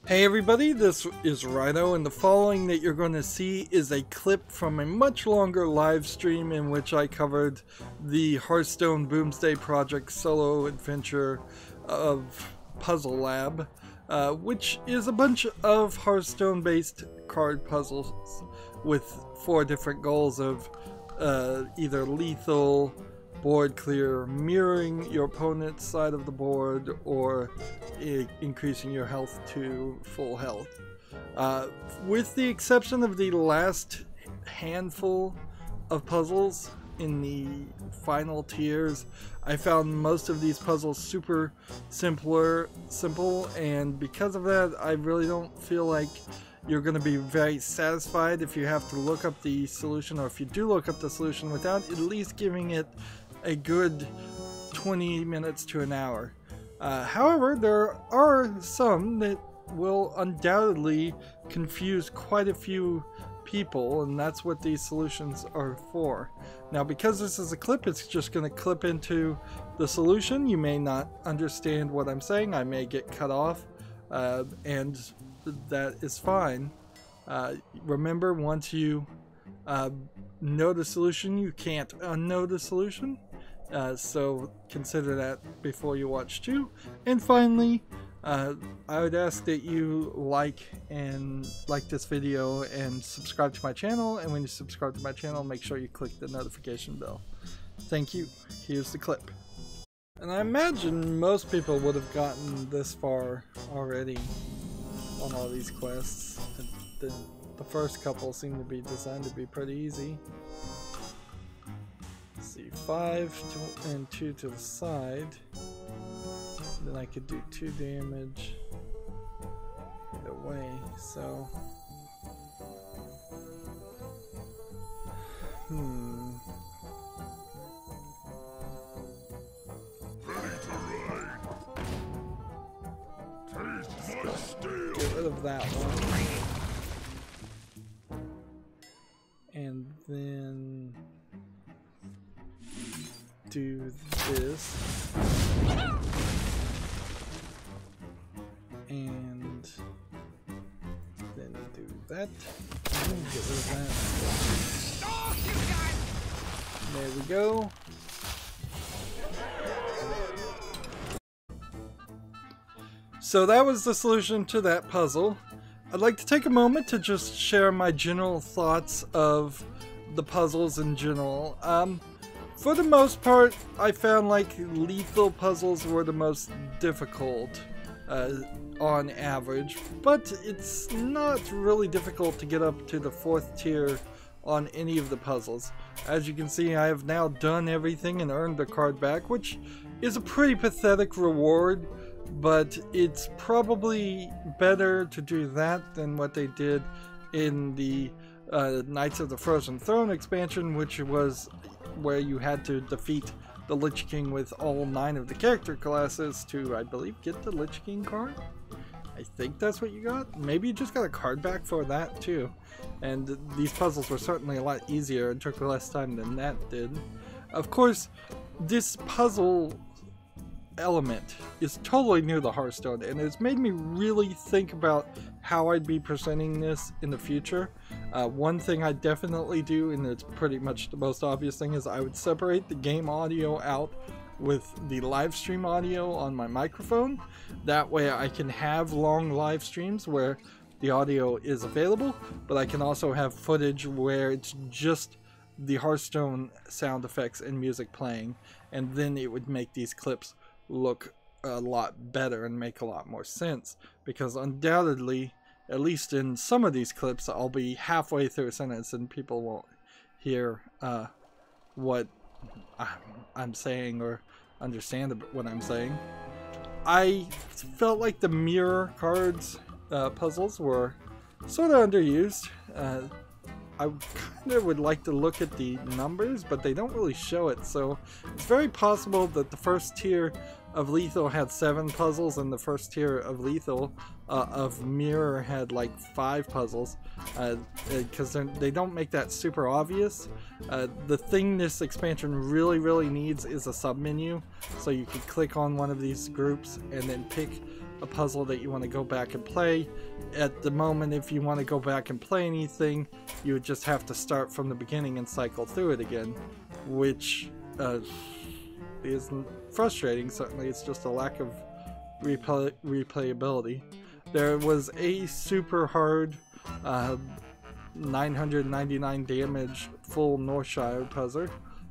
Hey everybody, this is Rydo, and the following that you're going to see is a clip from a much longer live stream in which I covered the Hearthstone Boomsday Project solo adventure of Puzzle Lab, which is a bunch of Hearthstone based card puzzles with 4 different goals of either lethal, board clear, mirroring your opponent's side of the board, or increasing your health to full health. With the exception of the last handful of puzzles in the final tiers, I found most of these puzzles super simple, and because of that, I really don't feel like you're going to be very satisfied if you have to look up the solution, or if you do look up the solution without at least giving it a good 20 minutes to an hour. However, there are some that will undoubtedly confuse quite a few people, and that's what these solutions are for. Now, because this is a clip, it's just going to clip into the solution. You may not understand what I'm saying. I may get cut off, and that is fine. Remember, once you know the solution, you can't unknow the solution. So consider that before you watch too. And finally, I would ask that you like this video and subscribe to my channel. And when you subscribe to my channel, make sure you click the notification bell. Thank you. Here's the clip. And I imagine most people would have gotten this far already on all these quests. The first couple seem to be designed to be pretty easy. Let's see, 5 and 2 to the side. Then I could do 2 damage either way, so get rid of that one. And then do this. And then do that. And get rid of that. There we go. So that was the solution to that puzzle. I'd like to take a moment to just share my general thoughts of the puzzles in general. For the most part, I found like lethal puzzles were the most difficult on average, but it's not really difficult to get up to the 4th tier on any of the puzzles. As you can see, I have now done everything and earned the card back, which is a pretty pathetic reward, but it's probably better to do that than what they did in the Knights of the Frozen Throne expansion, which was where you had to defeat the Lich King with all 9 of the character classes to, I believe, get the Lich King card. I think that's what you got. Maybe you just got a card back for that too. And these puzzles were certainly a lot easier and took less time than that did. Of course, this puzzle element is totally new to Hearthstone, and it's made me really think about how I'd be presenting this in the future. One thing I definitely do, and it's pretty much the most obvious thing, is I would separate the game audio out with the live stream audio on my microphone. That way I can have long live streams where the audio is available, but I can also have footage where it's just the Hearthstone sound effects and music playing, and then it would make these clips look a lot better and make a lot more sense, because undoubtedly, at least in some of these clips, I'll be halfway through a sentence and people won't hear what I'm saying or understand what I'm saying. I felt like the mirror cards puzzles were sort of underused. I kind of would like to look at the numbers, but they don't really show it, so it's very possible that the first tier of Lethal had 7 puzzles, and the first tier of Lethal of Mirror had like 5 puzzles, because they don't make that super obvious. The thing this expansion really needs is a submenu, so you can click on one of these groups and then pick a puzzle that you want to go back and play. At the moment, if you want to go back and play anything, you would just have to start from the beginning and cycle through it again, which is frustrating. Certainly, it's just a lack of replayability. There was a super hard 999 damage full Northshire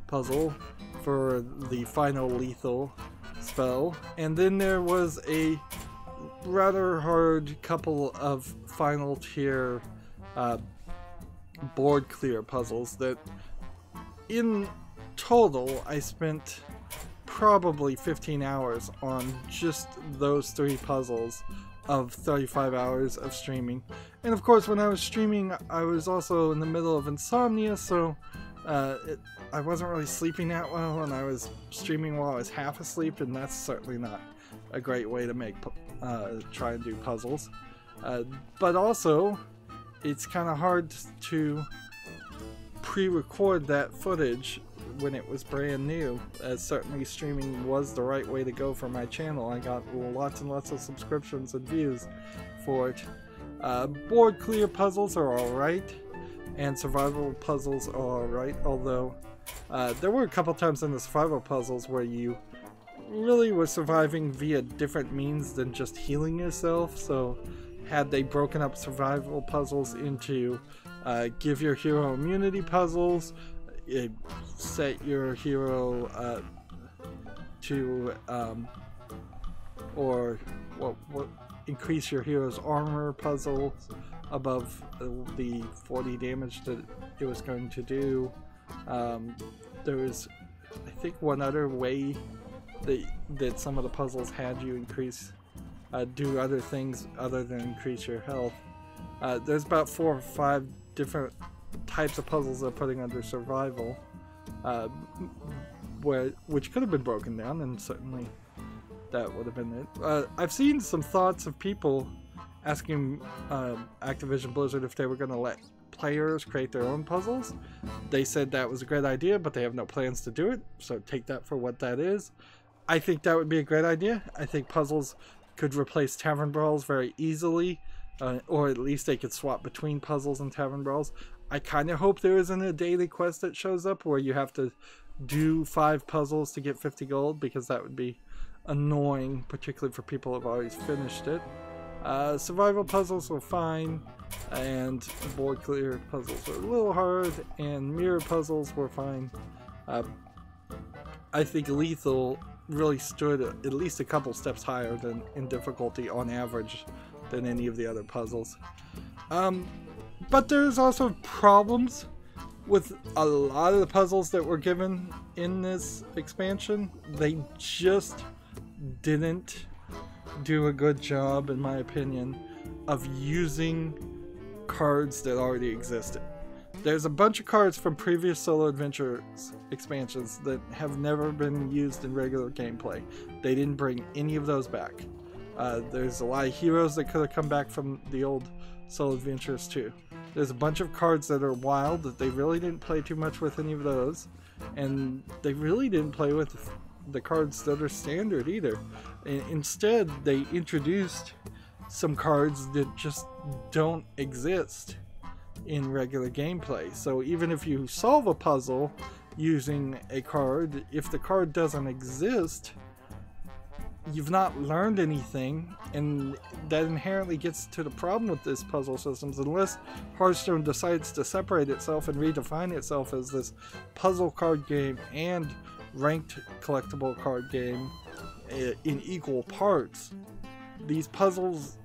puzzle for the final lethal spell, and then there was a rather hard couple of final tier board clear puzzles that in total I spent probably 15 hours on just those 3 puzzles of 35 hours of streaming. And of course, when I was streaming, I was also in the middle of insomnia, so I wasn't really sleeping that well, and I was streaming while I was half asleep, and that's certainly not a great way to try and do puzzles. But also, it's kind of hard to pre-record that footage when it was brand new, as certainly streaming was the right way to go for my channel. I got lots and lots of subscriptions and views for it. Board clear puzzles are alright, and survival puzzles are alright, although there were a couple times in the survival puzzles where you really were surviving via different means than just healing yourself. So had they broken up survival puzzles into give your hero immunity puzzles, set your hero to or increase your hero's armor puzzle above the 40 damage that it was going to do. There was, I think, one other way that some of the puzzles had you do other things other than increase your health. There's about 4 or 5 different types of puzzles they're putting under survival, which could have been broken down, and certainly that would have been it. I've seen some thoughts of people asking Activision Blizzard if they were going to let players create their own puzzles. They said that was a great idea, but they have no plans to do it, so take that for what that is. I think that would be a great idea. I think puzzles could replace tavern brawls very easily, or at least they could swap between puzzles and tavern brawls. I kind of hope there isn't a daily quest that shows up where you have to do 5 puzzles to get 50 gold, because that would be annoying, particularly for people who have always finished it. Survival puzzles were fine, and board clear puzzles were a little hard, and mirror puzzles were fine. I think lethal really stood at least a couple steps higher than in difficulty on average than any of the other puzzles. But there's also problems with a lot of the puzzles that were given in this expansion. They just didn't do a good job, in my opinion, of using cards that already existed. There's a bunch of cards from previous Solo Adventures expansions that have never been used in regular gameplay. They didn't bring any of those back. There's a lot of heroes that could have come back from the old Solo Adventures too. There's a bunch of cards that are wild that they really didn't play too much with any of those, and they really didn't play with the cards that are standard either. Instead, they introduced some cards that just don't exist in regular gameplay. So even if you solve a puzzle using a card, if the card doesn't exist, you've not learned anything, and that inherently gets to the problem with this puzzle systems. Unless Hearthstone decides to separate itself and redefine itself as this puzzle card game and ranked collectible card game in equal parts, these puzzles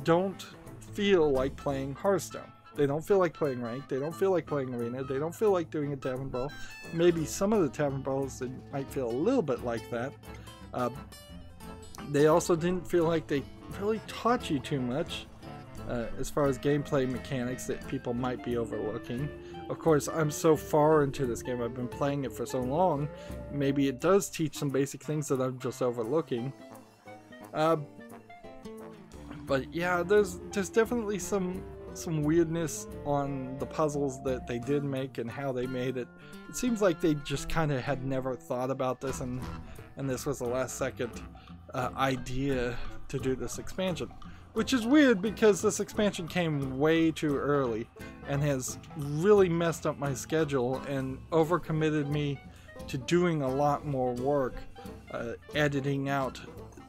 don't feel like playing Hearthstone. They don't feel like playing ranked, they don't feel like playing arena, they don't feel like doing a tavern brawl. Maybe some of the tavern brawls might feel a little bit like that. They also didn't feel like they really taught you too much as far as gameplay mechanics that people might be overlooking. Of course, I'm so far into this game, I've been playing it for so long, maybe it does teach some basic things that I'm just overlooking. But yeah, there's definitely some weirdness on the puzzles that they did make and how they made it. It seems like they just kind of had never thought about this, and this was a last second idea to do this expansion. Which is weird because this expansion came way too early and has really messed up my schedule and overcommitted me to doing a lot more work, editing out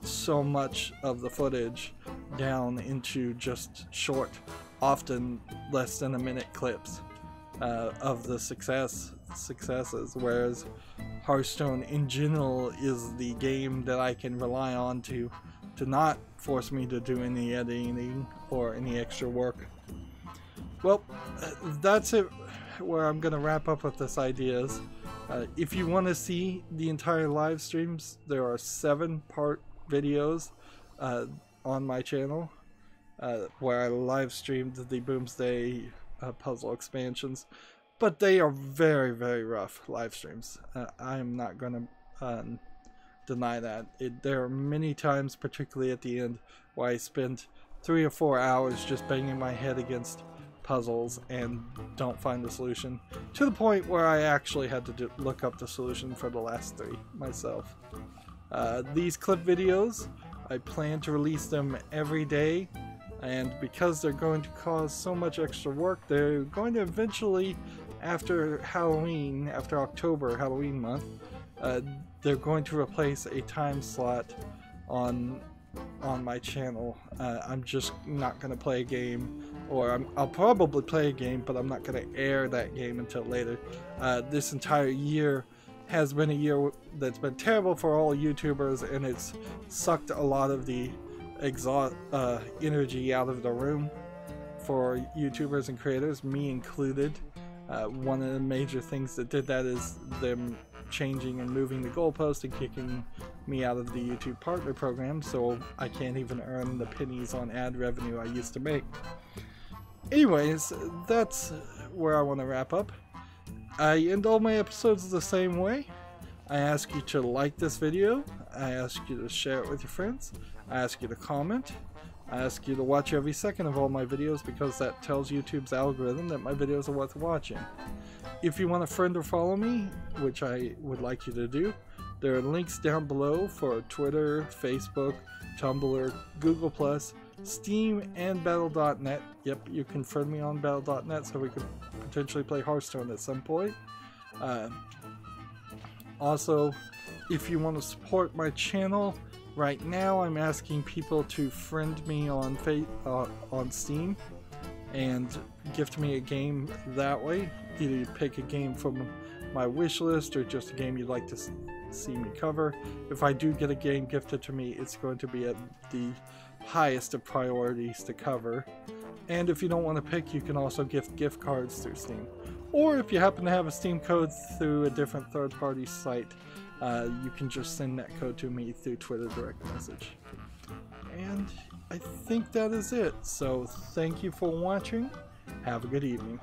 so much of the footage down into just short, often less than a minute clips of the successes, whereas Hearthstone in general is the game that I can rely on to not force me to do any editing or any extra work. Well, that's it where I'm gonna wrap up with this ideas. If you want to see the entire live streams, there are 7-part videos on my channel where I live streamed the Boomsday puzzle expansions, but they are very, very rough live streams. I am not going to deny that. There are many times, particularly at the end, where I spend 3 or 4 hours just banging my head against puzzles and don't find the solution, to the point where I actually had to look up the solution for the last 3 myself. These clip videos, I plan to release them every day, and because they're going to cause so much extra work, they're going to eventually, after Halloween, after October, Halloween month, they're going to replace a time slot on my channel. I'm just not going to play a game, or I'll probably play a game, but I'm not going to air that game until later. This entire year has been a year that's been terrible for all YouTubers, and it's sucked a lot of the energy out of the room for YouTubers and creators, me included. One of the major things that did that is them changing and moving the goalpost and kicking me out of the YouTube partner program, so I can't even earn the pennies on ad revenue I used to make. Anyways, that's where I want to wrap up. I end all my episodes the same way. I ask you to like this video, I ask you to share it with your friends, I ask you to comment, I ask you to watch every second of all my videos, because that tells YouTube's algorithm that my videos are worth watching. If you want to friend or follow me, which I would like you to do, there are links down below for Twitter, Facebook, Tumblr, Google+, Steam, and Battle.net. Yep, you can friend me on Battle.net so we could potentially play Hearthstone at some point. Also, if you want to support my channel, right now I'm asking people to friend me on Steam and gift me a game that way. Either you pick a game from my wish list or just a game you'd like to see me cover. If I do get a game gifted to me, it's going to be at the highest of priorities to cover. And if you don't want to pick, you can also gift cards through Steam. Or if you happen to have a Steam code through a different third-party site, you can just send that code to me through Twitter direct message. And I think that is it. So thank you for watching. Have a good evening.